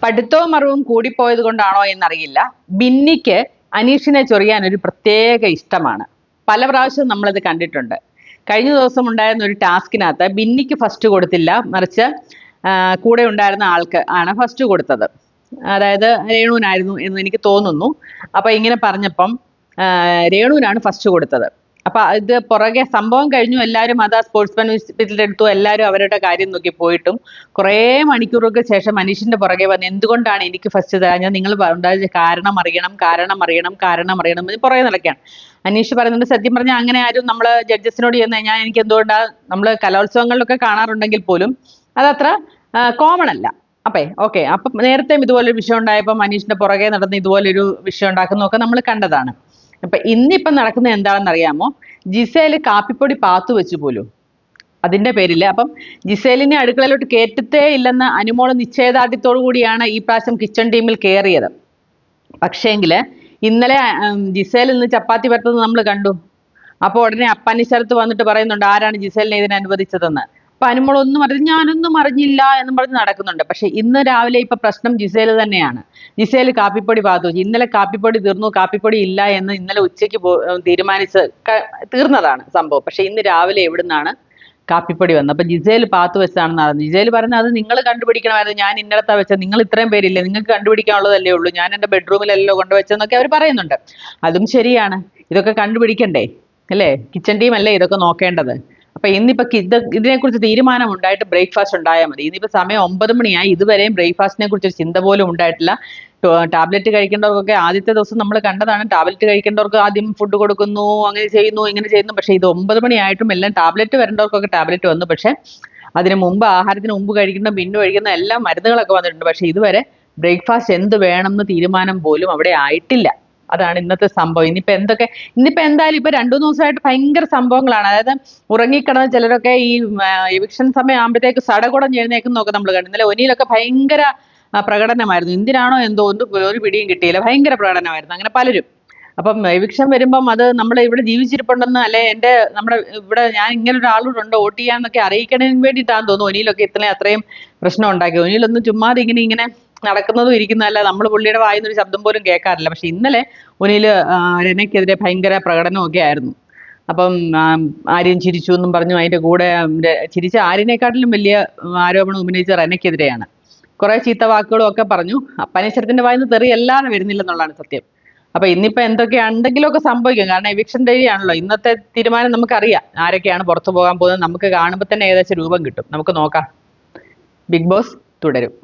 പഠിത്തവും അറിവും കൂടിപ്പോയത് കൊണ്ടാണോ എന്നറിയില്ല, ബിന്നിക്ക് അനീഷിനെ ചൊറിയാൻ ഒരു പ്രത്യേക ഇഷ്ടമാണ്. പല പ്രാവശ്യവും നമ്മളത് കണ്ടിട്ടുണ്ട്. കഴിഞ്ഞ ദിവസം ഉണ്ടായിരുന്ന ഒരു ടാസ്കിനകത്ത് ബിന്നിക്ക് ഫസ്റ്റ് കൊടുത്തില്ല, മറിച്ച് കൂടെ ഉണ്ടായിരുന്ന ആൾക്ക് ആണ് ഫസ്റ്റ് കൊടുത്തത്. അതായത് രേണുവിനായിരുന്നു എന്ന് എനിക്ക് തോന്നുന്നു. അപ്പൊ ഇങ്ങനെ പറഞ്ഞപ്പം രേണുവിനാണ് ഫസ്റ്റ് കൊടുത്തത്. അപ്പൊ ഇത് പുറകെ സംഭവം കഴിഞ്ഞു, എല്ലാവരും അതാ സ്പോർട്സ്മാൻ ഹോസ്പിറ്റലിൽ എടുത്തു, എല്ലാവരും അവരുടെ കാര്യം നോക്കി പോയിട്ടും കുറേ മണിക്കൂറുകൾക്ക് ശേഷം അനീഷിന്റെ പുറകെ വന്ന് എന്തുകൊണ്ടാണ് എനിക്ക് ഫസ്റ്റ് തരാഞ്ഞത്, നിങ്ങൾ ഉണ്ടായ കാരണം അറിയണം, കാരണം അറിയണം, കാരണം അറിയണം എന്ന് പുറകെ നടക്കുകയാണ്. അനീഷ് പറയുന്നുണ്ട്, സത്യം പറഞ്ഞാൽ അങ്ങനെ ആരും നമ്മൾ ജഡ്ജസിനോട് ചെന്ന് കഴിഞ്ഞാൽ എനിക്ക് എന്തുകൊണ്ടാണ്, നമ്മൾ കലോത്സവങ്ങളിലൊക്കെ കാണാറുണ്ടെങ്കിൽ പോലും അതത്ര കോമൺ അല്ല. ഓക്കെ അപ്പം നേരത്തെയും ഇതുപോലൊരു വിഷയം ഉണ്ടായപ്പോൾ അനീഷിന്റെ പുറകെ നടന്ന് ഇതുപോലൊരു വിഷയം ഉണ്ടാക്കുന്നതൊക്കെ നമ്മൾ കണ്ടതാണ്. അപ്പൊ ഇന്നിപ്പം നടക്കുന്നത് എന്താണെന്ന് അറിയാമോ? ജിസേല് കാപ്പിപ്പൊടി പാത്തു വെച്ചു പോലും അതിന്റെ പേരില്. അപ്പം ജിസേലിനെ അടുക്കളയിലോട്ട് കേറ്റത്തേ ഇല്ലെന്ന അനുമോള് നിശ്ചയദാർഢ്യത്തോടു കൂടിയാണ് ഈ പ്രാവശ്യം കിച്ചൺ ടീമിൽ കയറിയത്. പക്ഷേങ്കില് ഇന്നലെ ജിസേൽ ഇന്ന് ചപ്പാത്തി പരത്തുന്നത് നമ്മൾ കണ്ടു. അപ്പോൾ ഉടനെ അപ്പാനി സ്ഥലത്ത് വന്നിട്ട് പറയുന്നുണ്ട് ആരാണ് ജിസേലിനെ ഇതിനെ അനുവദിച്ചതെന്ന്. അപ്പൊ അനുമോൾ ഒന്നും അറിഞ്ഞു, ഞാനൊന്നും അറിഞ്ഞില്ല എന്നും പറഞ്ഞ് നടക്കുന്നുണ്ട്. പക്ഷെ ഇന്ന് രാവിലെ ഇപ്പൊ പ്രശ്നം ജിസേൽ തന്നെയാണ്. ജിസേൽ കാപ്പിപ്പൊടി പാത്തു. ഇന്നലെ കാപ്പിപ്പൊടി തീർന്നു, കാപ്പിപ്പൊടി ഇല്ല എന്ന് ഇന്നലെ ഉച്ചയ്ക്ക് തീരുമാനിച്ച് തീർന്നതാണ് സംഭവം. പക്ഷെ ഇന്ന് രാവിലെ എവിടുന്നാണ് കാപ്പിപ്പൊടി വന്നത്? അപ്പൊ ജിസേൽ പാത്തു വെച്ചാണെന്ന് അറിഞ്ഞു. ജിസേൽ പറഞ്ഞത് അത് നിങ്ങൾ കണ്ടുപിടിക്കണമായിരുന്നു, ഞാൻ ഇന്നലത്താ വെച്ചത്, നിങ്ങൾ ഇത്രയും പേരില്ലേ, നിങ്ങൾക്ക് കണ്ടുപിടിക്കാനുള്ളതല്ലേ ഉള്ളൂ, ഞാൻ എൻ്റെ ബെഡ്റൂമിലല്ലോ കൊണ്ടുവച്ചെന്നൊക്കെ അവർ പറയുന്നുണ്ട്. അതും ശരിയാണ്, ഇതൊക്കെ കണ്ടുപിടിക്കണ്ടേ അല്ലേ? കിച്ചൺ ടീം അല്ലേ ഇതൊക്കെ നോക്കേണ്ടത്. അപ്പൊ ഇന്നിപ്പോ ഇതിനെക്കുറിച്ച് തീരുമാനം ഉണ്ടായിട്ട് ബ്രേക്ക്ഫാസ്റ്റ് ഉണ്ടായാൽ മതി. ഇന്നിപ്പോ സമയം 9 മണിയായി, ഇതുവരെയും ബ്രേക്ക്ഫാസ്റ്റിനെ കുറിച്ച് ഒരു ചിന്ത പോലും ഉണ്ടായിട്ടില്ല. ടാബ്ലറ്റ് കഴിക്കേണ്ടവർക്കൊക്കെ ആദ്യത്തെ ദിവസം നമ്മൾ കണ്ടതാണ്, ടാബ്ലറ്റ് കഴിക്കേണ്ടവർക്ക് ആദ്യം ഫുഡ് കൊടുക്കുന്നു, അങ്ങനെ ചെയ്യുന്നു, ഇങ്ങനെ ചെയ്യുന്നു. പക്ഷെ ഇത് 9 മണിയായിട്ടും എല്ലാം ടാബ്ലറ്റ് വരേണ്ടവർക്കൊക്കെ ടാബ്ലറ്റ് വന്നു. പക്ഷെ അതിന് മുമ്പ്, ആഹാരത്തിന് മുമ്പ് കഴിക്കുന്ന, പിന്നെ കഴിക്കുന്ന എല്ലാ മരുന്നുകളൊക്കെ വന്നിട്ടുണ്ട്. പക്ഷെ ഇതുവരെ ബ്രേക്ക്ഫാസ്റ്റ് എന്ത് വേണമെന്ന് തീരുമാനം പോലും അവിടെ ആയിട്ടില്ല. അതാണ് ഇന്നത്തെ സംഭവം. ഇന്നിപ്പോ എന്തായാലും ഇപ്പൊ 2-3 ദിവസമായിട്ട് ഭയങ്കര സംഭവങ്ങളാണ്. അതായത് ഉറങ്ങിക്കിടന്ന ചിലരൊക്കെ ഈ എവിക്ഷൻ സമയം ആകുമ്പോഴത്തേക്ക് സടകുടഞ്ഞ് എഴുന്നേക്കുന്നൊക്കെ നമ്മൾ കണ്ടു. ഇന്നലെ ഒനിയിലൊക്കെ ഭയങ്കര പ്രകടനമായിരുന്നു. എന്തിനാണോ എന്തോ ഒരു പിടിയും കിട്ടിയില്ല, ഭയങ്കര പ്രകടനമായിരുന്നു. അങ്ങനെ പലരും. അപ്പം എവിക്ഷൻ വരുമ്പം അത് നമ്മൾ ഇവിടെ ജീവിച്ചിരിപ്പുണ്ടെന്ന്, അല്ലെ നമ്മുടെ ഇവിടെ ഞാൻ ഇങ്ങനെ ഒരാളോടുണ്ട് വോട്ട് ചെയ്യാന്നൊക്കെ അറിയിക്കണതിന് വേണ്ടിയിട്ടാന്ന് തോന്നുന്നു ഒനിയിലൊക്കെ അത്രയും പ്രശ്നം ഉണ്ടാക്കി. ഒനിയിലൊന്നും ചുമ്മാതെ ഇങ്ങനെ നടക്കുന്നതും ഇരിക്കുന്നതല്ല, നമ്മൾ പുള്ളിയുടെ വായുന്നൊരു ശബ്ദം പോലും കേൾക്കാറില്ല. പക്ഷെ ഇന്നലെ ഒനിയിൽ രനയ്ക്കെതിരെ ഭയങ്കര പ്രകടനമൊക്കെ ആയിരുന്നു. അപ്പം ആര്യൻ ചിരിച്ചു എന്നും പറഞ്ഞു. അതിന്റെ കൂടെ ചിരിച്ച ആര്യനെക്കാട്ടിലും വലിയ ആരോപണം ഉന്നയിച്ച റെനയ്ക്കെതിരെയാണ്. കുറെ ചീത്ത വാക്കുകളും ഒക്കെ പറഞ്ഞു. പനീശ്വരത്തിന്റെ വായിന്ന് തെറി അല്ലാതെ വരുന്നില്ലെന്നുള്ളതാണ് സത്യം. അപ്പൊ ഇന്നിപ്പോ എന്തൊക്കെയാണെങ്കിലുമൊക്കെ സംഭവിക്കും. കാരണം എവിക്ഷൻ ഡേ ആണല്ലോ. ഇന്നത്തെ തീരുമാനം നമുക്കറിയാം ആരൊക്കെയാണ് പുറത്തു പോകാൻ പോകുന്നത്. നമുക്ക് കാണുമ്പോൾ തന്നെ ഏകദേശം രൂപം കിട്ടും. നമുക്ക് നോക്കാം. ബിഗ് ബോസ് തുടരും.